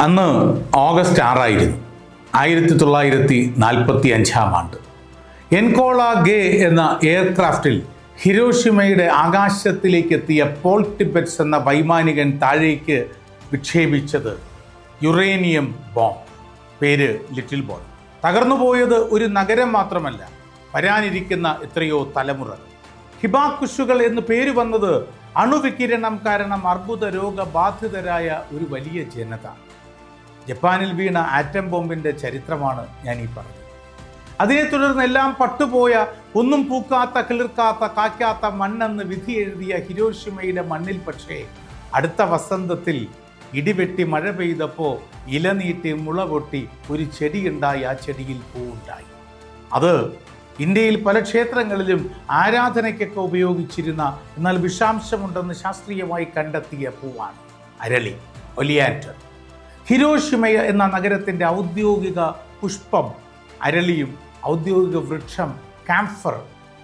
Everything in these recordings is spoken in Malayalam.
അന്ന് ഓഗസ്റ്റ് 6 1945 എൻകോള ഗേ എന്ന എയർക്രാഫ്റ്റിൽ ഹിരോഷിമയുടെ ആകാശത്തിലേക്ക് എത്തിയ പോൾ ടിബറ്റ്സ് എന്ന വൈമാനികൻ താഴേക്ക് വിക്ഷേപിച്ചത് യുറേനിയം ബോംബ്, പേര് ലിറ്റിൽ ബോയ്. തകർന്നുപോയത് ഒരു നഗരം മാത്രമല്ല, വരാനിരിക്കുന്ന എത്രയോ തലമുറകൾ. ഹിബാക്കുഷുകൾ എന്ന് പേര് വന്നത് അണുവികിരണം കാരണം അർബുദ രോഗബാധിതരായ ഒരു വലിയ ജനത. ജപ്പാനിൽ വീണ ആറ്റം ബോംബിൻ്റെ ചരിത്രമാണ് ഞാൻ ഈ പറഞ്ഞത്. അതിനെ തുടർന്ന് എല്ലാം പട്ടുപോയ, ഒന്നും പൂക്കാത്ത, കിളിർക്കാത്ത, കായ്ക്കാത്ത മണ്ണെന്ന് വിധി എഴുതിയ ഹിരോഷിമയുടെ മണ്ണിൽ പക്ഷേ അടുത്ത വസന്തത്തിൽ ഇടിവെട്ടി മഴ പെയ്തപ്പോൾ ഇല നീട്ടി മുള പൊട്ടി ഒരു ചെടിയുണ്ടായി. ആ ചെടിയിൽ പൂവുണ്ടായി. അത് ഇന്ത്യയിൽ പല ക്ഷേത്രങ്ങളിലും ആരാധനയ്ക്കൊക്കെ ഉപയോഗിച്ചിരുന്ന, എന്നാൽ വിഷാംശമുണ്ടെന്ന് ശാസ്ത്രീയമായി കണ്ടെത്തിയ പൂവാണ് അരളി, ഒലിയാൻഡർ. ഹിരോഷിമ എന്ന നഗരത്തിൻ്റെ ഔദ്യോഗിക പുഷ്പം അരളിയും ഔദ്യോഗിക വൃക്ഷം കാംഫർ,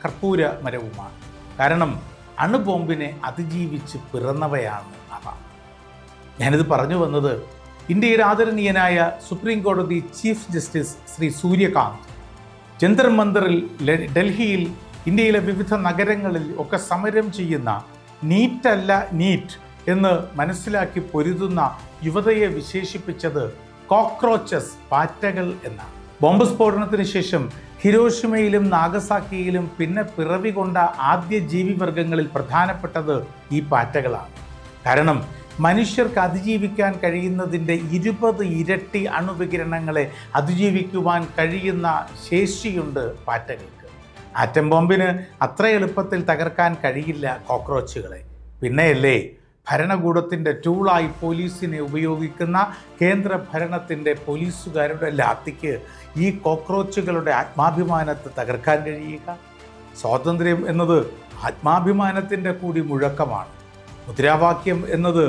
കർപ്പൂര മരവുമാണ്. കാരണം അണുബോംബിനെ അതിജീവിച്ച് പിറന്നവയാണ് അവ. ഞാനിത് പറഞ്ഞു വന്നത്, ഇന്ത്യയുടെ ആദരണീയനായ സുപ്രീം കോടതി ചീഫ് ജസ്റ്റിസ് ശ്രീ സൂര്യകാന്ത് ജന്തർ മന്ദറിൽ, ഡൽഹിയിൽ, ഇന്ത്യയിലെ വിവിധ നഗരങ്ങളിൽ ഒക്കെ സമരം ചെയ്യുന്ന നീറ്റല്ല നീറ്റ് എന്ന് മനസ്സിലാക്കി പൊരുതുന്ന യുവതയെ വിശേഷിപ്പിച്ചത് കോക്രോച്ചസ്, പാറ്റകൾ എന്നാണ്. ബോംബ് സ്ഫോടനത്തിന് ശേഷം ഹിരോഷിമയിലും നാഗസാക്കിയിലും പിന്നെ പിറവി കൊണ്ട ആദ്യ ജീവിവർഗങ്ങളിൽ പ്രധാനപ്പെട്ടത് ഈ പാറ്റകളാണ്. കാരണം മനുഷ്യർക്ക് അതിജീവിക്കാൻ കഴിയുന്നതിൻ്റെ 20 ഇരട്ടി അണുവികിരണങ്ങളെ അതിജീവിക്കുവാൻ കഴിയുന്ന ശേഷിയുണ്ട് പാറ്റകൾക്ക്. ആറ്റം ബോംബിന് അത്ര എളുപ്പത്തിൽ തകർക്കാൻ കഴിയില്ല കോക്രോച്ചുകളെ. പിന്നെയല്ലേ ഭരണകൂടത്തിൻ്റെ ടൂളായി പോലീസിനെ ഉപയോഗിക്കുന്ന കേന്ദ്ര ഭരണത്തിൻ്റെ പോലീസുകാരുടെ ലാത്തിക്ക് ഈ കോക്രോച്ചുകളുടെ ആത്മാഭിമാനത്തെ തകർക്കാൻ കഴിയുക? സ്വാതന്ത്ര്യം എന്നത് ആത്മാഭിമാനത്തിൻ്റെ കൂടി മുഴക്കമാണ്. മുദ്രാവാക്യം എന്നത്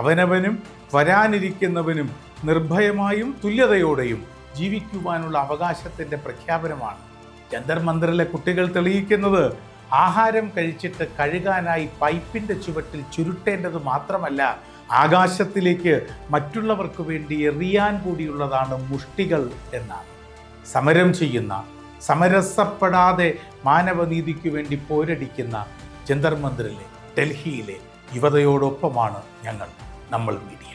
അവനവനും വരാനിരിക്കുന്നവനും നിർഭയമായും തുല്യതയോടെയും ജീവിക്കുവാനുള്ള അവകാശത്തിൻ്റെ പ്രഖ്യാപനമാണ്. ജന്തർ മന്ദറിലെ കുട്ടികൾ തെളിയിക്കുന്നത് ആഹാരം കഴിച്ചിട്ട് കഴുകാനായി പൈപ്പിൻ്റെ ചുവട്ടിൽ ചുരുട്ടേണ്ടത് മാത്രമല്ല, ആകാശത്തിലേക്ക് മറ്റുള്ളവർക്ക് വേണ്ടി എറിയാൻ കൂടിയുള്ളതാണ് മുഷ്ടികൾ എന്നാണ്. സമരം ചെയ്യുന്ന, സമരസപ്പെടാതെ മാനവനീതിക്ക് വേണ്ടി പോരടിക്കുന്ന ജന്തർ മന്ദിറിലെ, ഡൽഹിയിലെ യുവതയോടൊപ്പമാണ് നമ്മൾ മീഡിയ.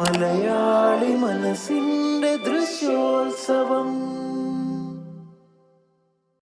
മലയാളി മനസ്സിന്റെ ദൃശ്യോത്സവം.